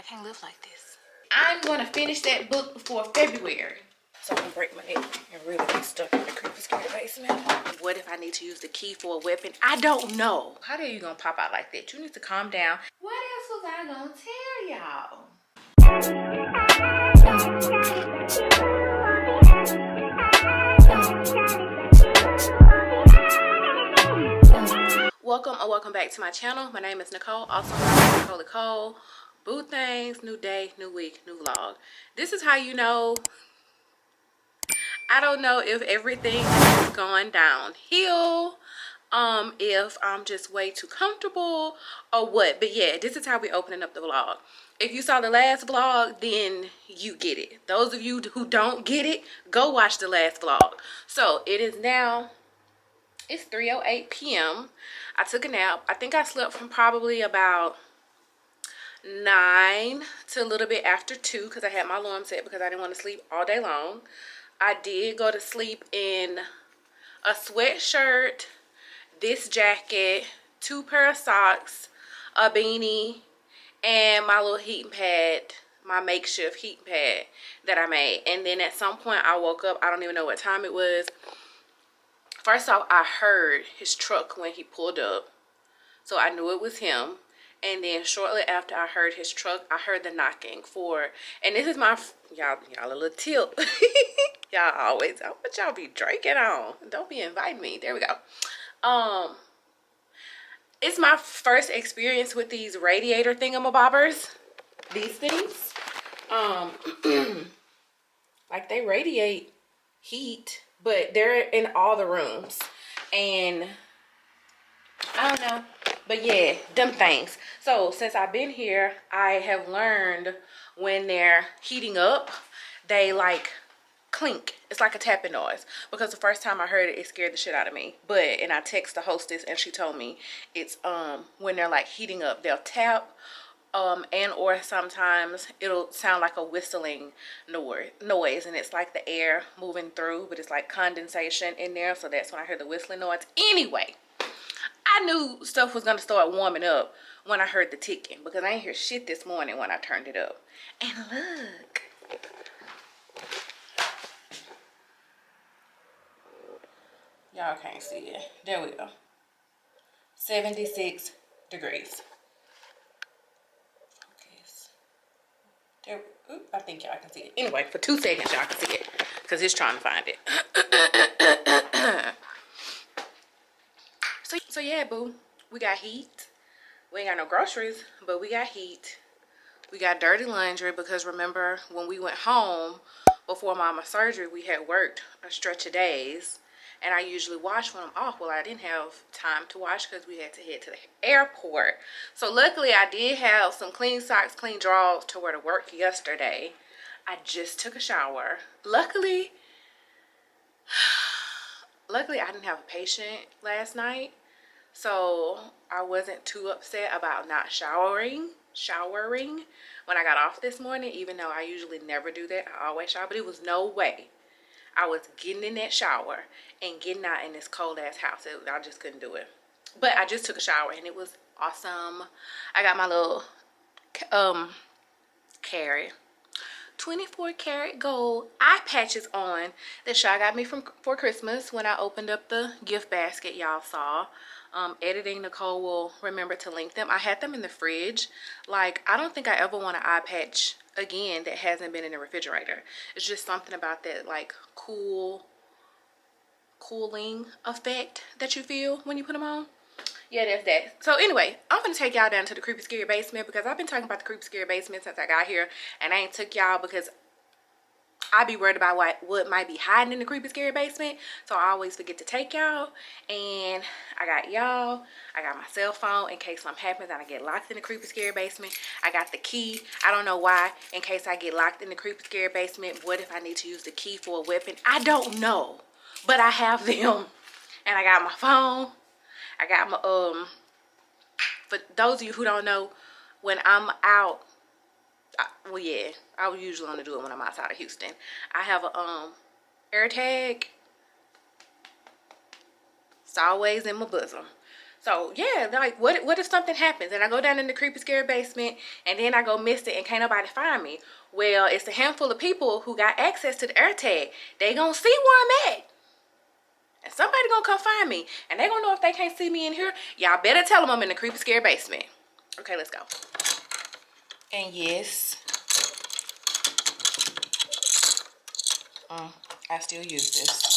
can't live like this. I'm gonna finish that book before February. So I'm gonna break my neck and really be stuck in the creepy scary basement. What if I need to use the key for a weapon? I don't know. How are you gonna pop out like that? You need to calm down. What else was I gonna tell y'all? Welcome back to my channel. My name is Nicole, also known as Kollie Kole. Boo things, new day, new week, new vlog. This is how you know. I don't know if everything is going downhill, if I'm just way too comfortable or what. But yeah, this is how we opening up the vlog. If you saw the last vlog, then you get it. Those of you who don't get it, go watch the last vlog. So it is now, it's 3:08 p.m. I took a nap. I think I slept from probably about 9 to a little bit after 2 because I had my alarm set because I didn't want to sleep all day long. I did go to sleep in a sweatshirt, this jacket, 2 pair of socks, a beanie, and my little heating pad, my makeshift heating pad that I made. And then at some point I woke up, I don't even know what time it was. First off, I heard his truck when he pulled up, so I knew it was him. And then shortly after I heard his truck, I heard the knocking for, and this is my, y'all a little tip. Y'all always, what y'all be drinking on? Don't be inviting me. There we go. It's my first experience with these radiator thingamabobbers. These things. Like they radiate heat, but they're in all the rooms. And I don't know. But yeah, them things. So since I've been here, I have learned when they're heating up, they like clink. It's like a tapping noise. Because the first time I heard it, it scared the shit out of me. And I text the hostess and she told me it's when they're like heating up, they'll tap and or sometimes it'll sound like a whistling noise, and it's like the air moving through, but it's like condensation in there. So that's when I heard the whistling noise. Anyway, I knew stuff was going to start warming up when I heard the ticking because I ain't hear shit this morning when I turned it up. And look. Y'all can't see it. There we go. 76 degrees. Focus. There. Oop, I think y'all can see it. Anyway, for 2 seconds y'all can see it because it's trying to find it. So yeah, boo, we got heat. We ain't got no groceries, but we got heat. We got dirty laundry because remember when we went home before mama's surgery, we had worked a stretch of days, and I usually wash when I'm off. Well, I didn't have time to wash because we had to head to the airport. So luckily I did have some clean socks, clean drawers to wear to work yesterday. I just took a shower. Luckily I didn't have a patient last night, so I wasn't too upset about not showering when I got off this morning, even though I usually never do that. I always shower, but it was no way I was getting in that shower and getting out in this cold ass house. I just couldn't do it. But I just took a shower and it was awesome. I got my little carat 24 karat gold eye patches on that Shy got me for Christmas when I opened up the gift basket y'all saw. Editing Nicole will remember to link them. I had them in the fridge. Like, I don't think I ever want an eye patch again that hasn't been in the refrigerator. It's just something about that like cooling effect that you feel when you put them on. Yeah, that's that. So anyway, I'm gonna take y'all down to the creepy scary basement because I've been talking about the creepy scary basement since I got here, and I ain't took y'all because I be worried about what might be hiding in the creepy scary basement. So I always forget to take y'all. And I got y'all. I got my cell phone in case something happens and I get locked in the creepy scary basement. I got the key. I don't know why. In case I get locked in the creepy scary basement, what if I need to use the key for a weapon? I don't know. But I have them. And I got my phone. I got my for those of you who don't know, when I'm out, well yeah, I would usually only do it when I'm outside of Houston. I have a air tag. It's always in my bosom. So yeah, like what if something happens and I go down in the creepy scary basement and then I go miss it and can't nobody find me? Well, it's a handful of people who got access to the air tag. They gonna see where I'm at. And somebody gonna come find me. And they gonna know if they can't see me in here. Y'all better tell them I'm in the creepy scary basement. Okay, let's go. And yes, I still use this.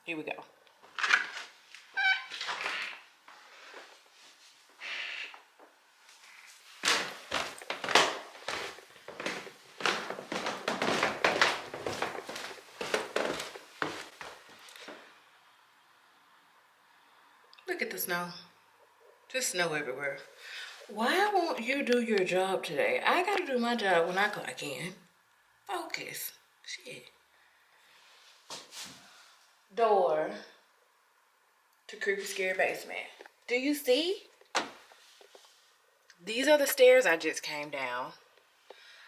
Here we go. Look at the snow. Just snow everywhere. Why won't you do your job today? I gotta do my job when I clock in. Focus. Shit. Door to creepy scary basement. Do you see? These are the stairs I just came down.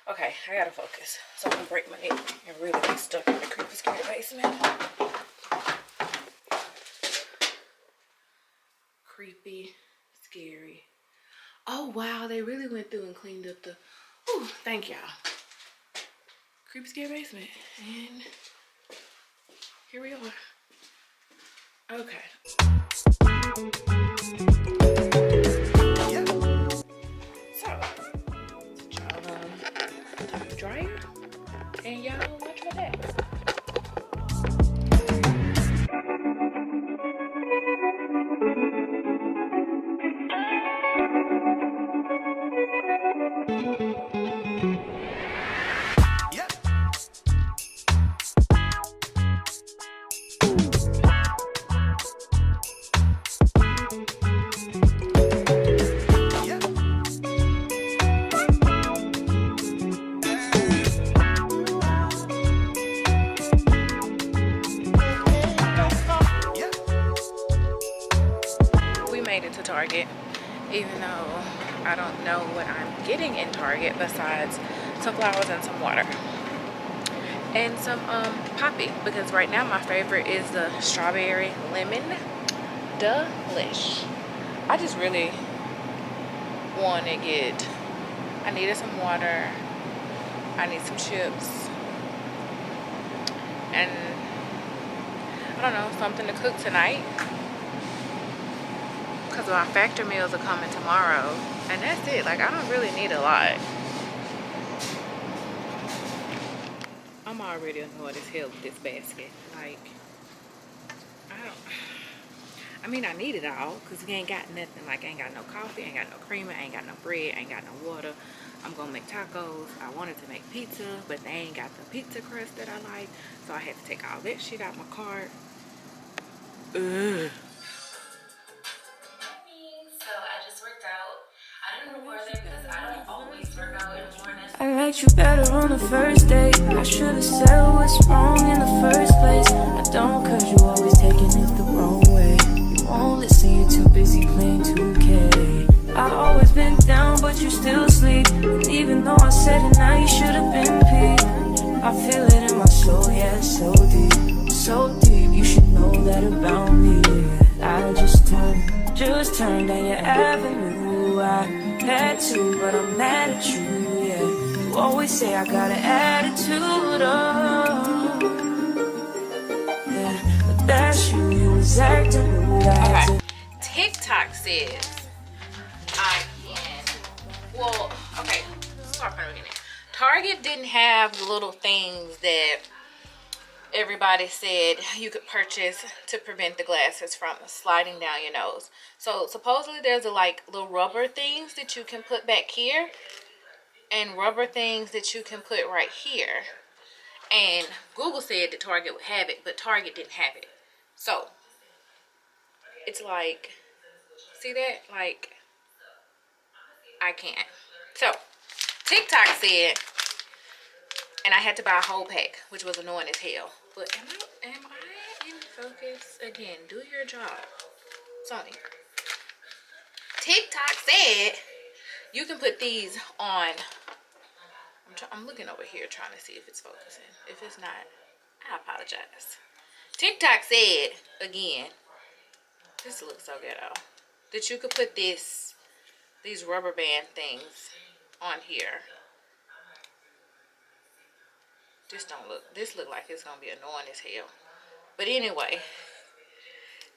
Okay, I gotta focus. So I'm gonna break my neck and really be stuck in the creepy scary basement. Creepy, scary. Oh wow, they really went through and cleaned up the. Ooh, thank y'all. Creepy scary basement, and here we are. Okay. So, y'all dryer, and y'all watch my back. Target, even though I don't know what I'm getting in Target besides some flowers and some water and some poppy, because right now my favorite is the strawberry lemon delish. I just really want to get, I needed some water, I need some chips, and I don't know, something to cook tonight. Because my factor meals are coming tomorrow, and that's it. Like, I don't really need a lot. I'm already annoyed as hell with this basket. Like, I mean, I need it all because we ain't got nothing. Like, I ain't got no coffee, ain't got no creamer, ain't got no bread, ain't got no water. I'm gonna make tacos. I wanted to make pizza, but they ain't got the pizza crust that I like, so I had to take all that shit out my cart. Ugh. I liked you better on the first date. I should've said what's wrong in the first place. I don't, cause you always taking it the wrong way. You won't listen, you're too busy playing 2K. I've always been down, but you still sleep. And even though I said it, now you should've been peeved. I feel it in my soul, yeah, it's so deep. So deep, you should know that about me. I just turned down your avenue. I had to, but I'm mad at you, yeah. You always say I got an attitude, oh, yeah. But that's you was acting rude. Okay. TikTok says I can. Well, okay. Start from the beginning. Target didn't have the little things that everybody said you could purchase to prevent the glasses from sliding down your nose. So supposedly there's a like little rubber things that you can put back here and rubber things that you can put right here. And Google said that Target would have it, but Target didn't have it. So it's like, see that? Like, I can't. So TikTok said, and I had to buy a whole pack, which was annoying as hell. But am I in focus? Again, do your job, Sony. TikTok said you can put these on. I'm I'm looking over here trying to see if it's focusing. If it's not, I apologize. TikTok said again, this looks so ghetto, that you could put these rubber band things on here. This look like it's gonna be annoying as hell. But anyway,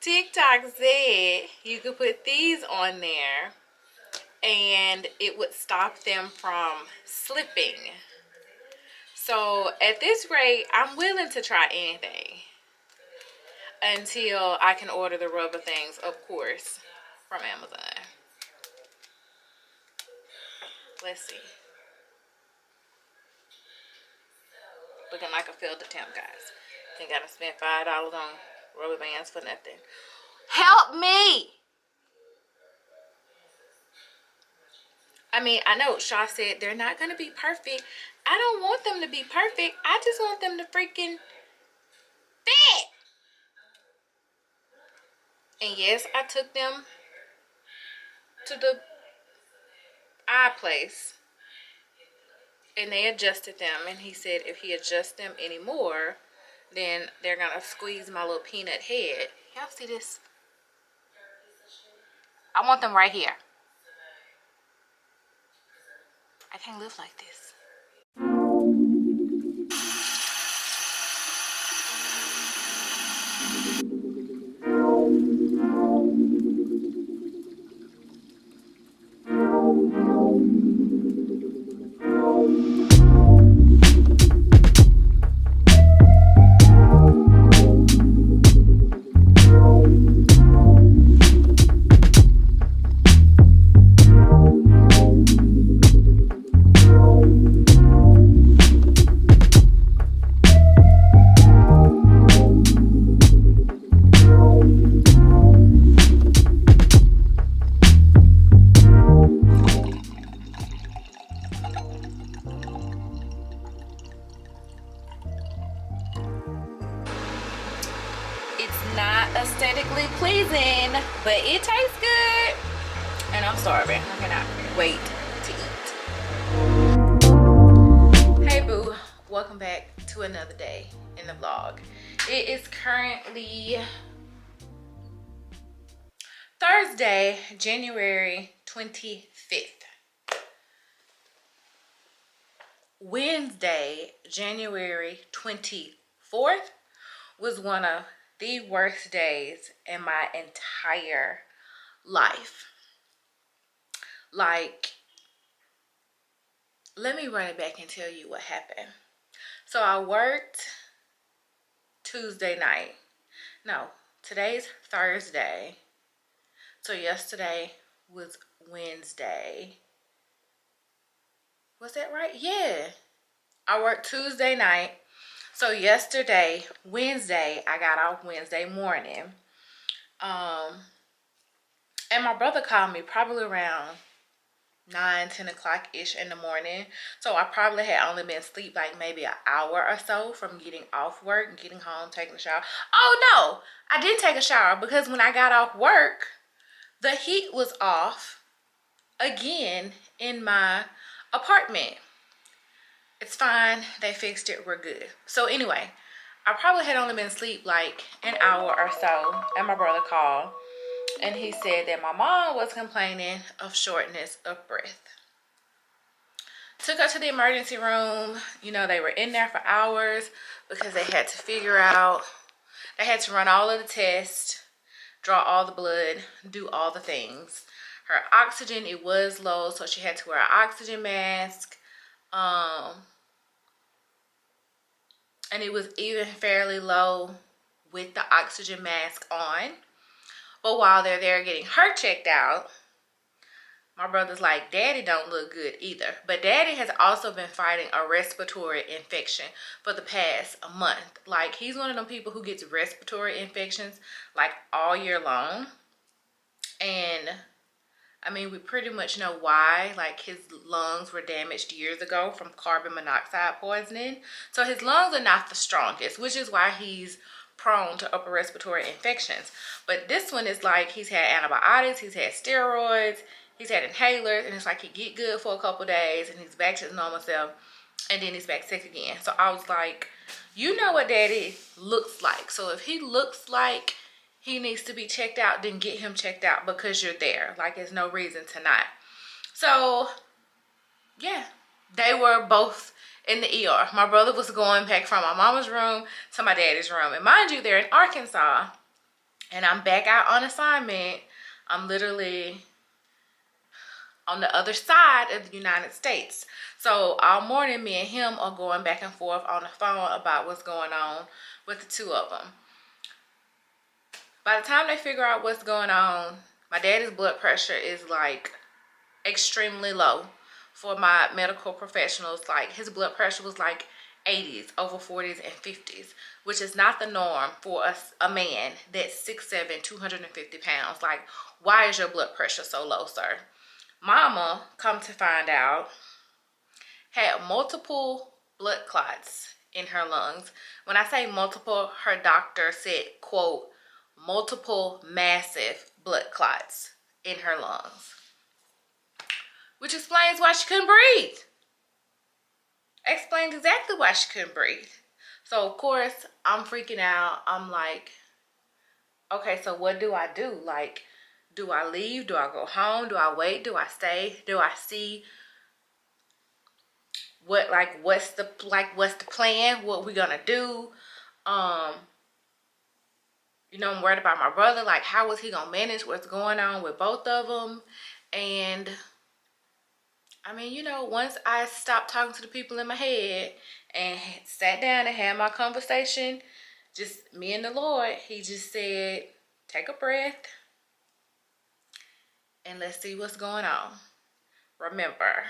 TikTok said you could put these on there and it would stop them from slipping. So at this rate, I'm willing to try anything until I can order the rubber things, of course, from Amazon. Let's see. Looking like a failed attempt, guys. Think I done spent $5 on rubber bands for nothing. Help me! I mean, I know Shaw said they're not going to be perfect. I don't want them to be perfect. I just want them to freaking fit. And yes, I took them to the eye place. And they adjusted them. And he said if he adjusts them anymore, then they're going to squeeze my little peanut head. Y'all see this? I want them right here. I can't live like this. Not aesthetically pleasing, but it tastes good, and I'm starving. I cannot wait to eat. Hey boo, welcome back to another day in the vlog. It is currently Thursday, January 25th. Wednesday, January 24th was one of the worst days in my entire life. Like, let me run it back and tell you what happened. So I worked Tuesday night. No, today's Thursday. So yesterday was Wednesday. Was that right? Yeah. I worked Tuesday night. So yesterday, Wednesday, I got off Wednesday morning. And my brother called me probably around 9-10 o'clock-ish in the morning. So I probably had only been asleep like maybe an hour or so from getting off work and getting home, taking a shower. Oh no, I didn't take a shower because when I got off work, the heat was off again in my apartment. It's fine, they fixed it, we're good. So anyway, I probably had only been asleep like an hour or so, and my brother called, and he said that my mom was complaining of shortness of breath. Took her to the emergency room. You know, they were in there for hours because they had to figure out, they had to run all of the tests, draw all the blood, do all the things. Her oxygen, it was low, so she had to wear an oxygen mask. And it was even fairly low with the oxygen mask on. But while they're there getting her checked out, my brother's like, Daddy don't look good either. But Daddy has also been fighting a respiratory infection for the past month. Like, he's one of them people who gets respiratory infections like all year long. And I mean, we pretty much know why. Like, his lungs were damaged years ago from carbon monoxide poisoning. So his lungs are not the strongest, which is why he's prone to upper respiratory infections. But this one is like, he's had antibiotics, he's had steroids, he's had inhalers, and it's like he get good for a couple days and he's back to his normal self. and then he's back sick again. So I was like, you know what daddy looks like. So if he looks like he needs to be checked out, then get him checked out because you're there. Like, there's no reason to not. So yeah, they were both in the ER. My brother was going back from my mama's room to my daddy's room. And mind you, they're in Arkansas. And I'm back out on assignment. I'm literally on the other side of the United States. So all morning, me and him are going back and forth on the phone about what's going on with the two of them. By the time they figure out what's going on, my daddy's blood pressure is like extremely low. For my medical professionals, like his blood pressure was like 80s, over 40s and 50s, which is not the norm for a man that's 6'7", 250 pounds. Like, why is your blood pressure so low, sir? Mama, come to find out, had multiple blood clots in her lungs. When I say multiple, her doctor said, quote, multiple massive blood clots in her lungs. Which explains why she couldn't breathe. Explained exactly why she couldn't breathe. So, of course, I'm freaking out. I'm like, okay, so what do I do? Like, do I leave? Do I go home? Do I wait? Do I stay? Do I see what's the plan? What we gonna do? You know, I'm worried about my brother. Like, how is he gonna manage what's going on with both of them? And I mean, you know, once I stopped talking to the people in my head and sat down and had my conversation, just me and the Lord, he just said, take a breath and let's see what's going on. Remember,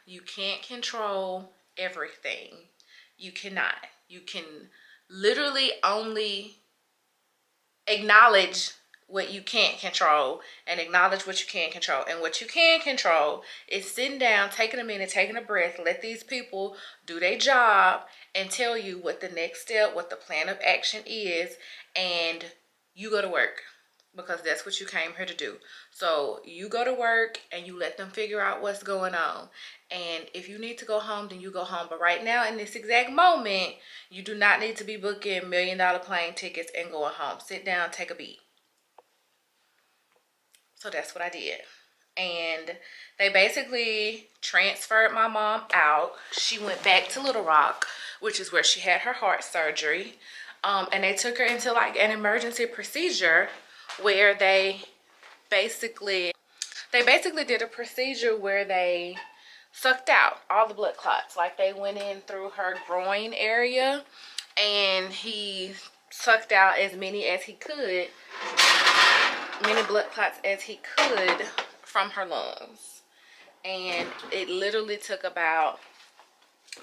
you can't control everything. You cannot. You can literally only acknowledge what you can't control and acknowledge what you can control. And what you can control is sitting down, taking a minute, taking a breath, let these people do their job and tell you what the next step, what the plan of action is, and you go to work. Because that's what you came here to do. So you go to work and you let them figure out what's going on. And if you need to go home, then you go home. But right now, in this exact moment, you do not need to be booking $1 million plane tickets and going home. Sit down, take a beat. So that's what I did. And they basically transferred my mom out. She went back to Little Rock, which is where she had her heart surgery. And they took her into like an emergency procedure where they basically did a procedure where they sucked out all the blood clots. Like, they went in through her groin area and he sucked out as many blood clots as he could from her lungs. And it literally took about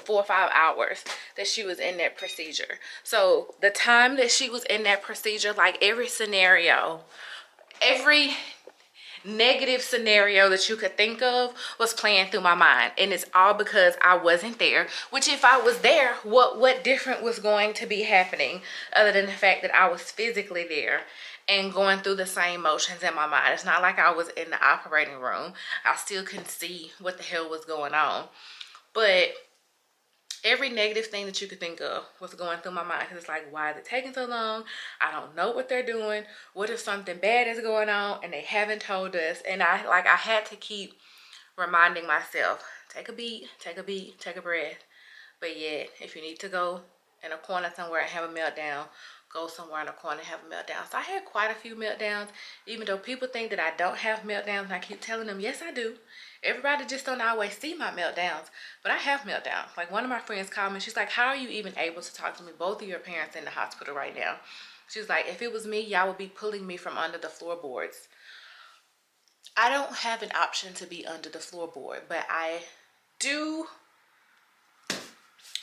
4 or 5 hours that she was in that procedure. So the time that she was in that procedure, like, every negative scenario that you could think of was playing through my mind. And it's all because I wasn't there. Which, if I was there, what different was going to be happening other than the fact that I was physically there and going through the same motions in my mind? It's not like I was in the operating room. I still couldn't see what the hell was going on. But every negative thing that you could think of was going through my mind. Because it's like, why is it taking so long? I don't know what they're doing. What if something bad is going on and they haven't told us? And I had to keep reminding myself, take a beat, take a beat, take a breath. But yet, if you need to go in a corner somewhere and have a meltdown, go somewhere in a corner and have a meltdown. So I had quite a few meltdowns, even though people think that I don't have meltdowns. And I keep telling them, yes, I do. Everybody just don't always see my meltdowns, but I have meltdowns. Like, one of my friends called me. She's like, how are you even able to talk to me? Both of your parents in the hospital right now. She's like, if it was me, y'all would be pulling me from under the floorboards. I don't have an option to be under the floorboard, but I do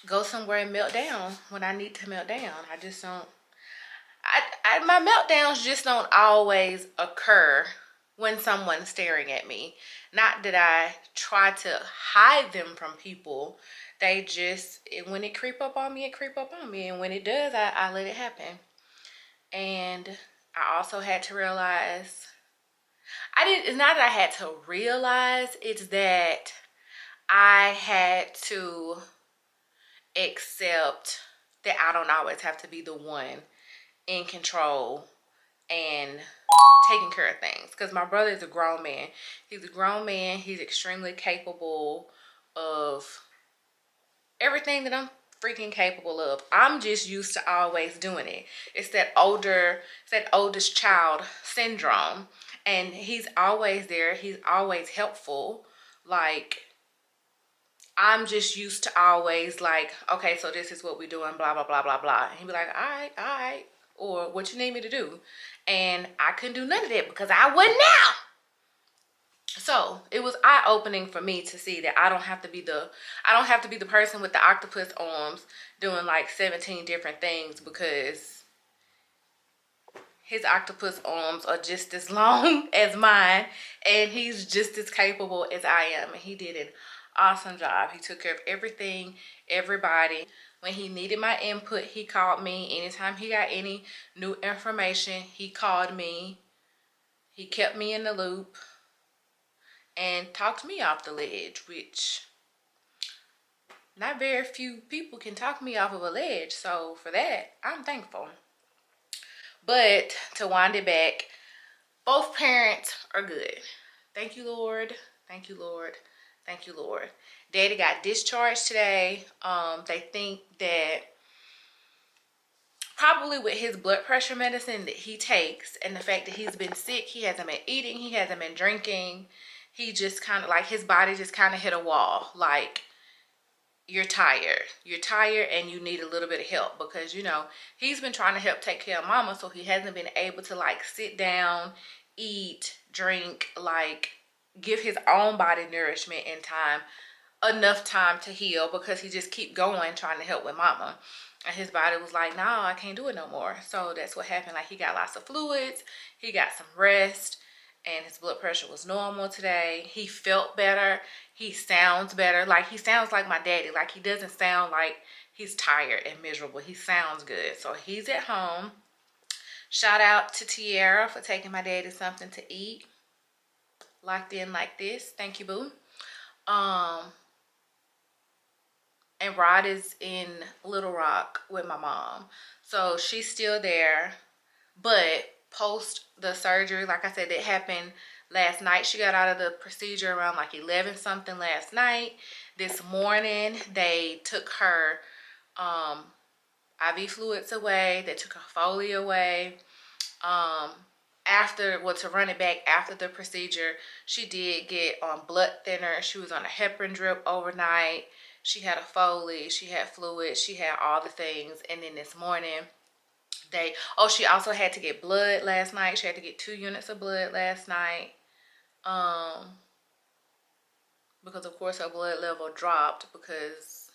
go somewhere and melt down when I need to melt down. I just don't. My meltdowns just don't always occur when someone's staring at me. Not that I try to hide them from people. They just, when it creep up on me, it creep up on me. And when it does, I let it happen. And I also had to realize, it's not that I had to realize, it's that I had to accept that I don't always have to be the one in control and taking care of things. Because my brother is a grown man. He's a grown man. He's extremely capable of everything that I'm freaking capable of. I'm just used to always doing it. It's that oldest child syndrome. And he's always there. He's always helpful. Like, I'm just used to always like, okay, so this is what we're doing, blah, blah, blah, blah, blah. And he'd be like, all right. Or what you need me to do. And I couldn't do none of that because I wasn't now. So it was eye-opening for me to see that I don't have to be the person with the octopus arms doing like 17 different things, because his octopus arms are just as long as mine, and he's just as capable as I am. And he did an awesome job. He took care of everything, everybody. When he needed my input, he called me. Anytime he got any new information, he called me. He kept me in the loop and talked me off the ledge, which not very few people can talk me off of a ledge. So for that, I'm thankful. But to wind it back, both parents are good. Thank you, Lord. Thank you, Lord. Thank you, Lord. Daddy got discharged today. They think that probably with his blood pressure medicine that he takes and the fact that he's been sick, he hasn't been eating, he hasn't been drinking. He just kind of like, his body just kind of hit a wall. Like, you're tired and you need a little bit of help, because, you know, he's been trying to help take care of mama. So he hasn't been able to like sit down, eat, drink, like give his own body nourishment in time, enough time to heal, because he just keep going trying to help with mama. And his body was like, no, I can't do it no more. So that's what happened. Like, he got lots of fluids, he got some rest, and his blood pressure was normal today. He felt better. He sounds better. Like, he sounds like my daddy. Like, he doesn't sound like he's tired and miserable. He sounds good. So he's at home. Shout out to Tiara for taking my daddy something to eat. Locked in like this. Thank you, boo. And Rod is in Little Rock with my mom. So she's still there. But post the surgery, like I said, it happened last night. She got out of the procedure around like 11 something last night. This morning, they took her IV fluids away. They took her Foley away. To run it back after the procedure, she did get on blood thinner. She was on a heparin drip overnight. She had a Foley. She had fluids. She had all the things. And then this morning, she also had to get blood last night. She had to get 2 units of blood last night. Because of course her blood level dropped, because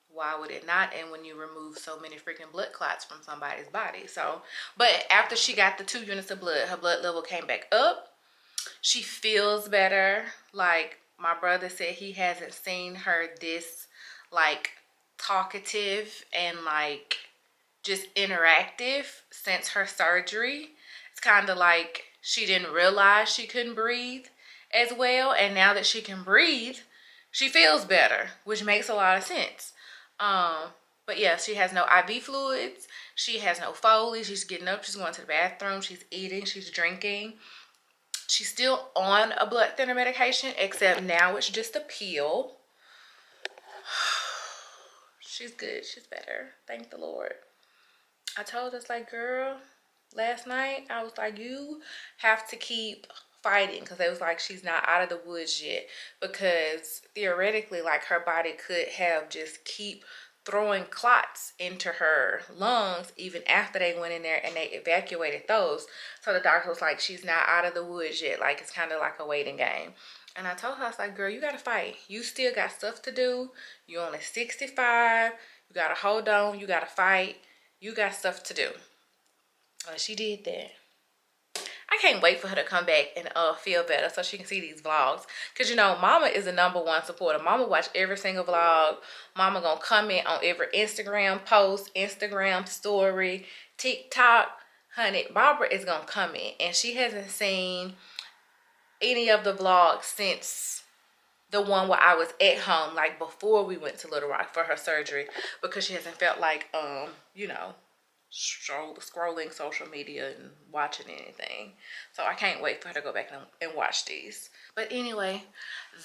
why would it not? And when you remove so many freaking blood clots from somebody's body. So, but after she got the 2 units of blood, her blood level came back up. She feels better. Like, my brother said he hasn't seen her this like talkative and like just interactive since her surgery. It's kind of like she didn't realize she couldn't breathe as well, and now that she can breathe, she feels better, which makes a lot of sense. But yeah, she has no IV fluids, she has no Foley. She's getting up, she's going to the bathroom, she's eating, she's drinking. She's still on a blood thinner medication, except now it's just a pill. She's good, she's better, thank the Lord. I told us, like, girl, last night, I was like, you have to keep fighting, because it was like, she's not out of the woods yet, because theoretically, like, her body could have just keep throwing clots into her lungs even after they went in there and they evacuated those. So the doctor was like, she's not out of the woods yet. Like, it's kind of like a waiting game. And I told her, I was like, girl, you gotta fight. You still got stuff to do. You're only 65. You gotta hold on. You gotta fight. You got stuff to do. And she did that. I can't wait for her to come back and feel better so she can see these vlogs. Because, you know, mama is the #1 supporter. Mama watch every single vlog. Mama gonna comment on every Instagram post, Instagram story, TikTok. honey, Barbara is gonna come in, and she hasn't seen any of the vlogs since the one where I was at home, like before we went to Little Rock for her surgery, because she hasn't felt like you know, scrolling social media and watching anything. So I can't wait for her to go back and watch these. But anyway,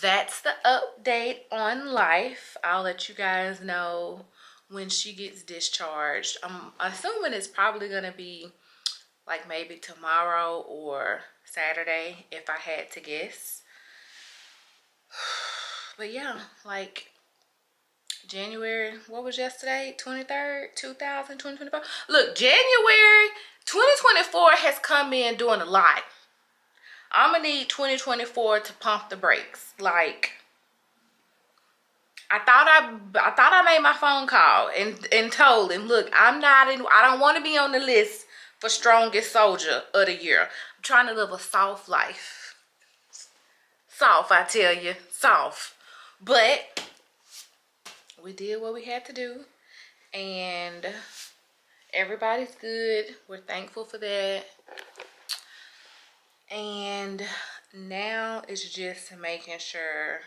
that's the update on life. I'll let you guys know when she gets discharged. I'm assuming it's probably gonna be like maybe tomorrow or Saturday if I had to guess. But yeah, like January, what was yesterday? 23rd, 2025. Look, January 2024 has come in doing a lot. I'm gonna need 2024 to pump the brakes. Like, I thought I made my phone call and told him, look, I don't want to be on the list for strongest soldier of the year. I'm trying to live a soft life. Soft, I tell you, soft. But we did what we had to do, and everybody's good. We're thankful for that. And now it's just making sure,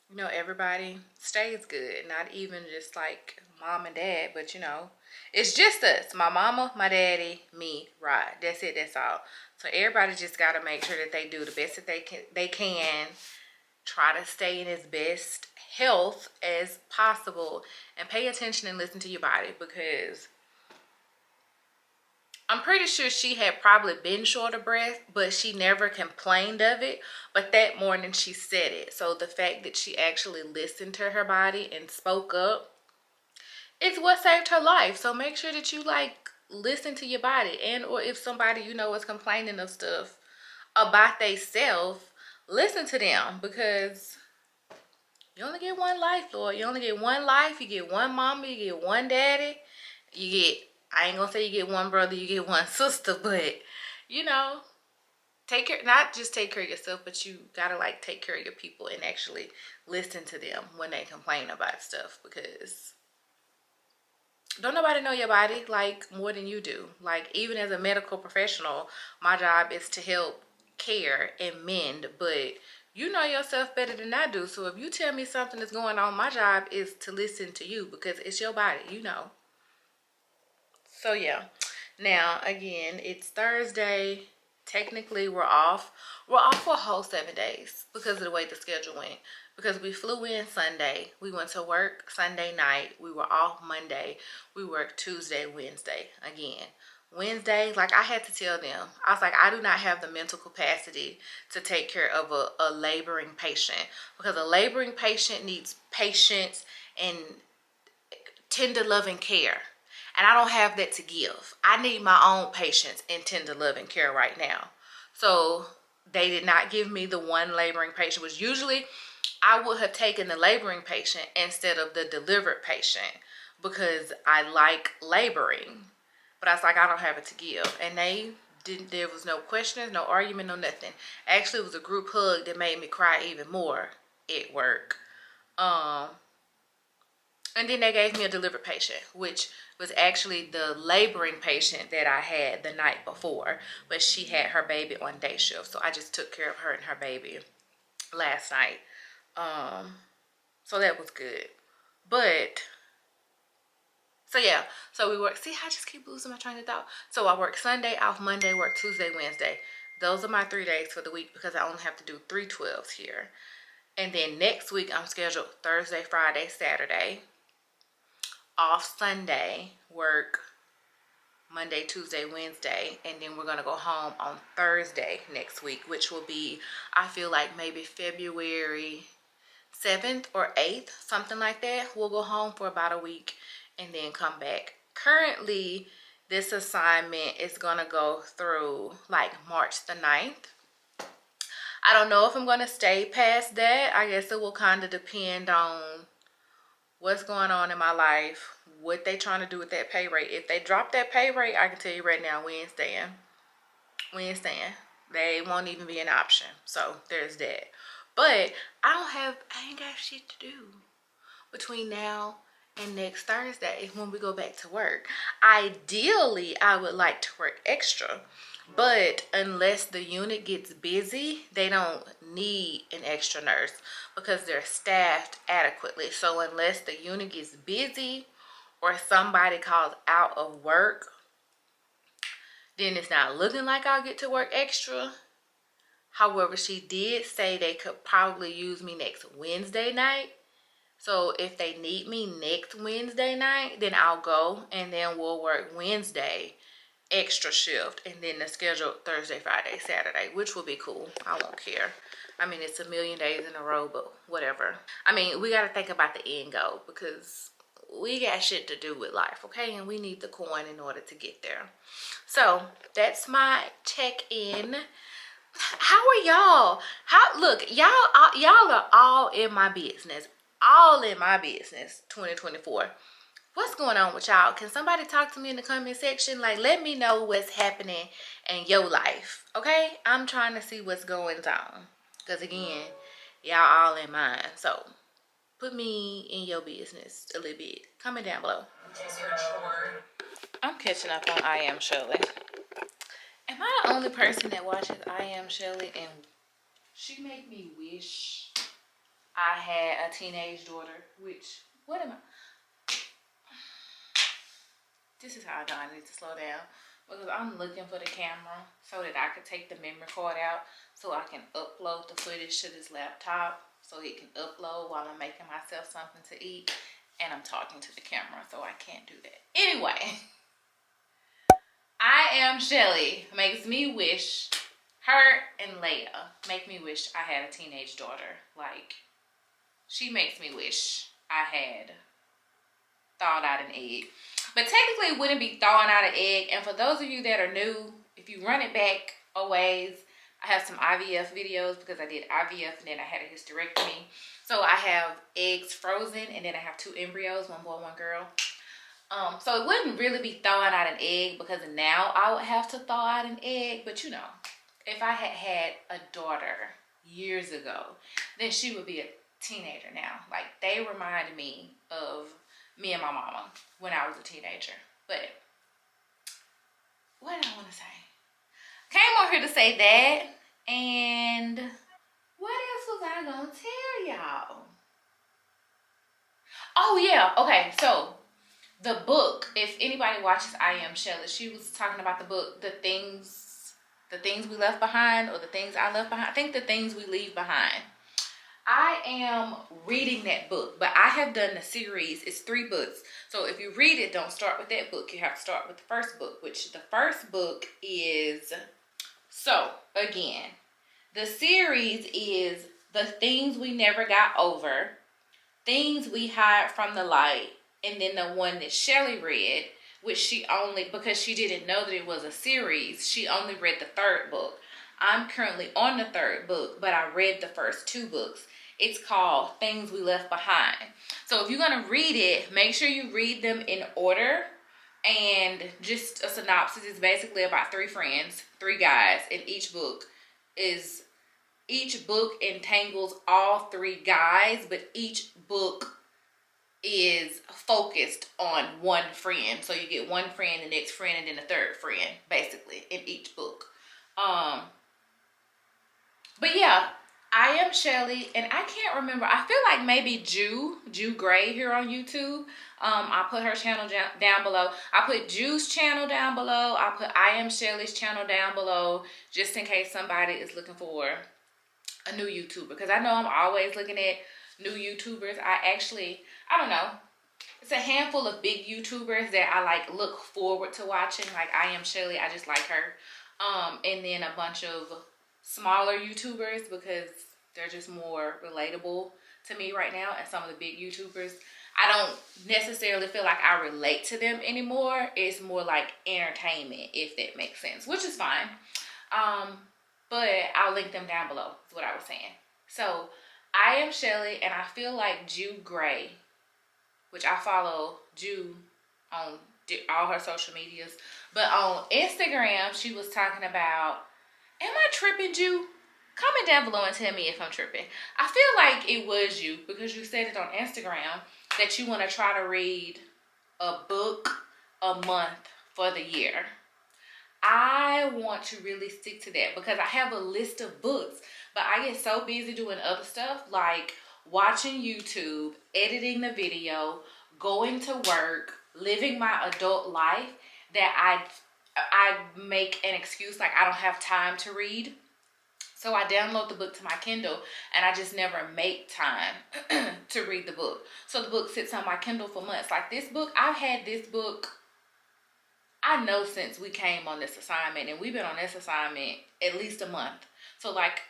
you know, everybody stays good. Not even just like mom and dad, but you know, it's just us. My mama, my daddy, me, Rod. That's it, that's all. So everybody just gotta make sure that they do the best that they can. Try to stay in as best health as possible, and pay attention and listen to your body, because I'm pretty sure she had probably been short of breath, but she never complained of it. But that morning she said it. So the fact that she actually listened to her body and spoke up is what saved her life. So make sure that you like listen to your body, and or if somebody you know is complaining of stuff about theyself, listen to them, because you only get one life, Lord. You only get one life. You get one mama. You get one daddy. You get, I ain't gonna say you get one brother, you get one sister, but you know, take care, not just take care of yourself, but you gotta like take care of your people and actually listen to them when they complain about stuff, because don't nobody know your body like more than you do. Like, even as a medical professional, my job is to help care and mend, but you know yourself better than I do. So if you tell me something is going on, my job is to listen to you, because it's your body, you know. So yeah, now again, it's Thursday. Technically we're off for a whole 7 days because of the way the schedule went, because we flew in Sunday, we went to work Sunday night, we were off Monday, we worked Tuesday, Wednesday. Again, Wednesday, like, I had to tell them, I was like, I do not have the mental capacity to take care of a laboring patient, because a laboring patient needs patience and tender loving care. And I don't have that to give. I need my own patience and tender loving care right now. So they did not give me the one laboring patient, which usually I would have taken the laboring patient instead of the delivered patient, because I like laboring. But I was like, I don't have it to give. And they didn't, there was no questions, no argument, no nothing. Actually, it was a group hug that made me cry even more at work. And then they gave me a delivered patient, which was actually the laboring patient that I had the night before. But she had her baby on day shift, so I just took care of her and her baby last night. So that was good. But, so yeah. So we work, see how I just keep losing my train of thought? So I work Sunday, off Monday, work Tuesday, Wednesday. Those are my 3 days for the week, because I only have to do 3 12s here. And then next week I'm scheduled Thursday, Friday, Saturday. Off Sunday, work Monday, Tuesday, Wednesday, and then we're gonna go home on Thursday next week, which will be, I feel like, maybe February 7th or 8th, something like that. We'll go home for about a week and then come back. Currently, this assignment is gonna go through like March the 9th. I don't know if I'm gonna stay past that. I guess it will kind of depend on what's going on in my life, what they trying to do with that pay rate. If they drop that pay rate, I can tell you right now, we ain't staying. We ain't staying. They won't even be an option. So there's that. But I ain't got shit to do between now And next Thursday is when we go back to work. Ideally, I would like to work extra. But unless the unit gets busy, they don't need an extra nurse because they're staffed adequately. So unless the unit gets busy or somebody calls out of work, then it's not looking like I'll get to work extra. However, she did say they could probably use me next Wednesday night. So if they need me next Wednesday night, then I'll go and then we'll work Wednesday extra shift and then the scheduled Thursday, Friday, Saturday, which will be cool. I won't care. I mean, it's a million days in a row, but whatever. I mean, we got to think about the end goal because we got shit to do with life, okay? And we need the coin in order to get there. So that's my check-in. How are y'all? Look, y'all are all in my business. All in my business 2024. What's going on with y'all? Can somebody talk to me in the comment section? Like, let me know what's happening in your life, okay? I'm trying to see what's going on. Because, again, y'all all in mine. So, put me in your business a little bit. Comment down below. I'm catching up on IamShelly. Am I the only person that watches IamShelly and she made me wish I had a teenage daughter? Which, what am I? This is how I know I need to slow down because I'm looking for the camera so that I can take the memory card out so I can upload the footage to this laptop so it can upload while I'm making myself something to eat and I'm talking to the camera, so I can't do that. Anyway, IamShelly makes me wish, her and Leia make me wish I had a teenage daughter. Like, she makes me wish I had thawed out an egg. But technically it wouldn't be thawing out an egg. And for those of you that are new, if you run it back a ways, I have some IVF videos because I did IVF and then I had a hysterectomy. So I have eggs frozen and then I have 2 embryos, 1 boy, 1 girl. So it wouldn't really be thawing out an egg because now I would have to thaw out an egg. But you know, if I had had a daughter years ago, then she would be a teenager now. Like, they reminded me of me and my mama when I was a teenager. But what did I want to say? Came on here to say that. And what else was I gonna tell y'all? Oh yeah, okay, so the book, if anybody watches IamShelly, she was talking about the book, the things we left behind, or the things I left behind. I think the things we leave behind. I am reading that book, but I have done the series. It's 3 books. So if you read it, don't start with that book. You have to start with the first book, which the first book is... So, again, the series is The Things We Never Got Over, Things We Hide from the Light, and then the one that Shelly read, which she only, because she didn't know that it was a series, she only read the 3rd book. I'm currently on the 3rd book, but I read the first 2 books. It's called Things We Left Behind. So if you're going to read it, make sure you read them in order. And just a synopsis is basically about 3 friends, 3 guys, and each book entangles all 3 guys, but each book is focused on 1 friend. So you get 1 friend, the next friend, and then the 3rd friend, basically, in each book. But yeah, IamShelly, and I can't remember. I feel like maybe Jew Gray here on YouTube. I put her channel down below. I put Jew's channel down below. I put IamShelly's channel down below, just in case somebody is looking for a new YouTuber. Because I know I'm always looking at new YouTubers. I don't know. It's a handful of big YouTubers that I like look forward to watching. Like IamShelly, I just like her. And then a bunch of smaller YouTubers because they're just more relatable to me right now. And some of the big YouTubers, I don't necessarily feel like I relate to them anymore. It's more like entertainment, if that makes sense, which is fine. But I'll link them down below, is what I was saying. So IamShelly, and I feel like Jew Gray, which I follow Jew on all her social medias, but on Instagram she was talking about, am I tripping, Jew? Comment down below and tell me if I'm tripping. I feel like it was you because you said it on Instagram, that you want to try to read a book a month for the year. I want to really stick to that because I have a list of books, but I get so busy doing other stuff like watching YouTube, editing the video, going to work, living my adult life that I make an excuse like I don't have time to read. So I download the book to my Kindle and I just never make time to read the book. So the book sits on my Kindle for months. Like this book, I've had this book, I know since we came on this assignment, and we've been on this assignment at least a month. So like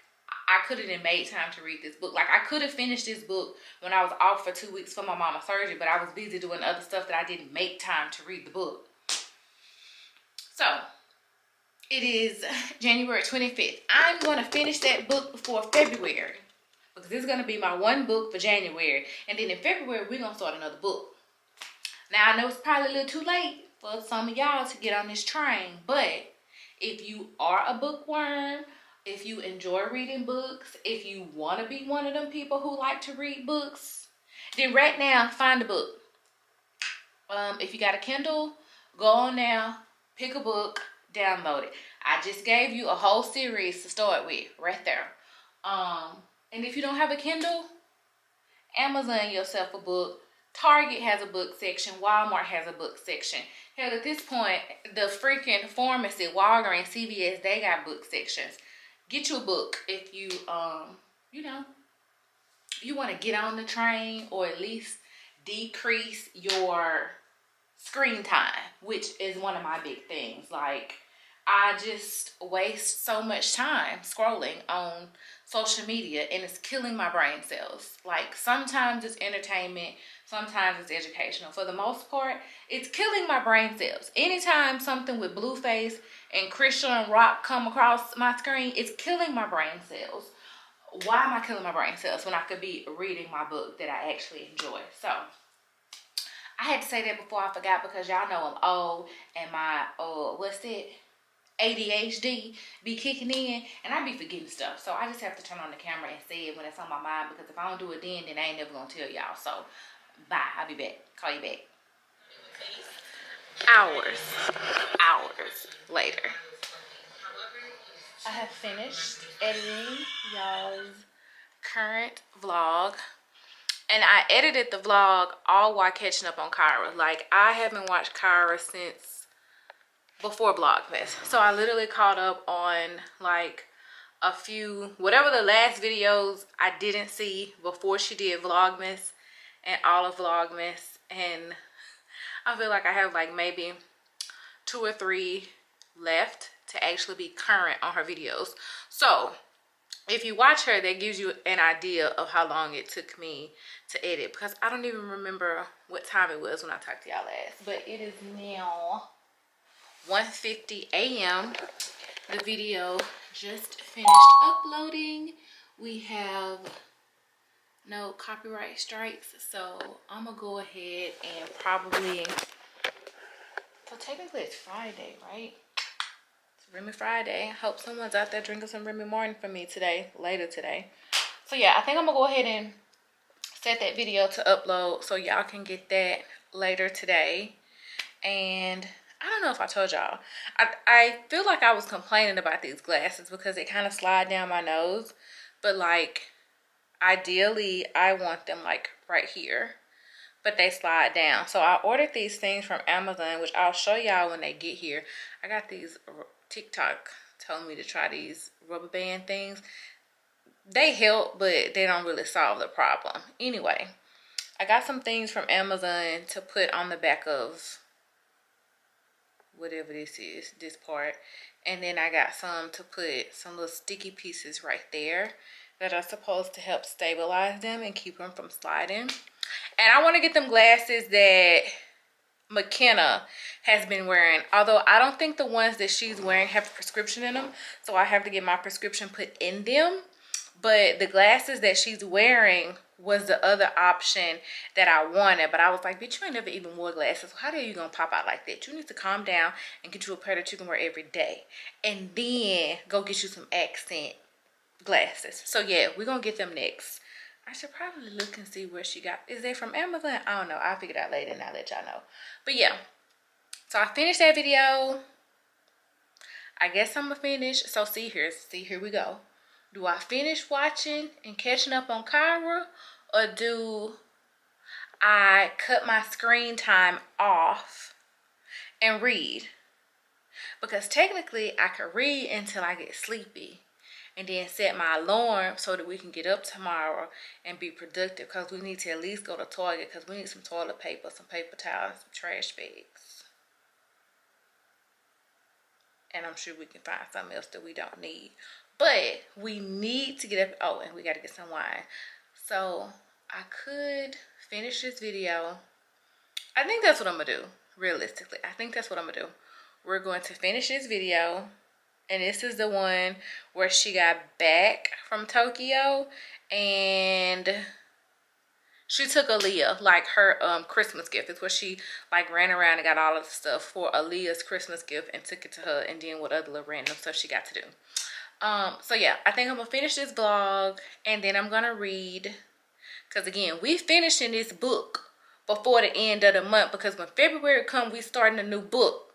I couldn't have made time to read this book. Like I could have finished this book when I was off for 2 weeks for my mama's surgery, but I was busy doing other stuff that I didn't make time to read the book. So it is January 25th. I'm going to finish that book before February because this is going to be my one book for January. And then in February, we're going to start another book. Now, I know it's probably a little too late for some of y'all to get on this train, but if you are a bookworm, if you enjoy reading books, if you want to be one of them people who like to read books, then right now, find a book. If you got a Kindle, go on now, pick a book, download it. I just gave you a whole series to start with right there. And if you don't have a Kindle, Amazon yourself a book. Target has a book section. Walmart has a book section. Hell, at this point, the freaking pharmacy, Walgreens, CVS, they got book sections. Get you a book if you, you want to get on the train or at least decrease your screen time, which is one of my big things. Like, I just waste so much time scrolling on social media and it's killing my brain cells. Like sometimes it's entertainment, sometimes it's educational. For the most part, it's killing my brain cells. Anytime something with Blueface and Christian Rock come across my screen, it's killing my brain cells. Why am I killing my brain cells when I could be reading my book that I actually enjoy? So I had to say that before I forgot because y'all know I'm old and my ADHD be kicking in and I be forgetting stuff. So I just have to turn on the camera and say it when it's on my mind because if I don't do it then I ain't never gonna tell y'all. So bye, I'll be back. Call you back. Hours later. I have finished editing y'all's current vlog. And I edited the vlog all while catching up on Kyra. Like I haven't watched Kyra since before Vlogmas. So I literally caught up on like a few, whatever the last videos I didn't see before she did Vlogmas and all of Vlogmas. And I feel like I have like maybe 2 or 3 left to actually be current on her videos. So if you watch her, that gives you an idea of how long it took me to edit because I don't even remember what time it was when I talked to y'all last. But it is now 1:50 a.m. The video just finished uploading. We have no copyright strikes, so I'm gonna go ahead and probably, so technically it's Friday, right? It's Remy Friday. I hope someone's out there drinking some Remy Martin for me today, later today. So yeah, I think I'm gonna go ahead and set that video to upload so y'all can get that later today. And I don't know if I told y'all, I feel like I was complaining about these glasses because they kind of slide down my nose, but like ideally I want them like right here, but they slide down. So I ordered these things from Amazon, which I'll show y'all when they get here. I got these, TikTok told me to try these rubber band things. They help, but they don't really solve the problem. Anyway, I got some things from Amazon to put on the back of whatever this is, this part, and then I got some to put some little sticky pieces right there that are supposed to help stabilize them and keep them from sliding. And I want to get them glasses that McKenna has been wearing, although I don't think the ones that she's wearing have a prescription in them, so I have to get my prescription put in them. But the glasses that she's wearing was the other option that I wanted. But I was like, bitch, you ain't never even wore glasses. So how the hell you gonna pop out like that? You need to calm down and get you a pair that you can wear every day. And then go get you some accent glasses. So yeah, we're gonna get them next. I should probably look and see where she got. Is it from Amazon? I don't know. I'll figure it out later and I'll let y'all know. But yeah. So I finished that video. I guess I'm gonna finish. So see here we go. Do I finish watching and catching up on Kyra, or do I cut my screen time off and read? Because technically I could read until I get sleepy and then set my alarm so that we can get up tomorrow and be productive, because we need to at least go to Target because we need some toilet paper, some paper towels, some trash bags. And I'm sure we can find something else that we don't need. But we need to get up. Oh, and we got to get some wine. So I could finish this video. I think that's what I'm going to do. Realistically, I think that's what I'm going to do. We're going to finish this video. And this is the one where she got back from Tokyo. And she took Aaliyah, like her Christmas gift. It's where she like ran around and got all of the stuff for Aaliyah's Christmas gift and took it to her, and then what other little random stuff she got to do. So yeah, I think I'm gonna finish this vlog and then I'm gonna read, because again, we finishing this book before the end of the month, because when February comes, we starting a new book.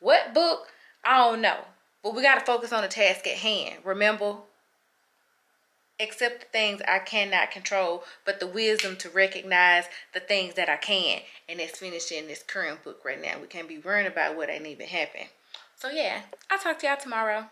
What book? I don't know, but we gotta focus on the task at hand. Remember, accept the things I cannot control, but the wisdom to recognize the things that I can. And it's finishing this current book right now. We can't be worrying about what ain't even happened. So yeah, I'll talk to y'all tomorrow.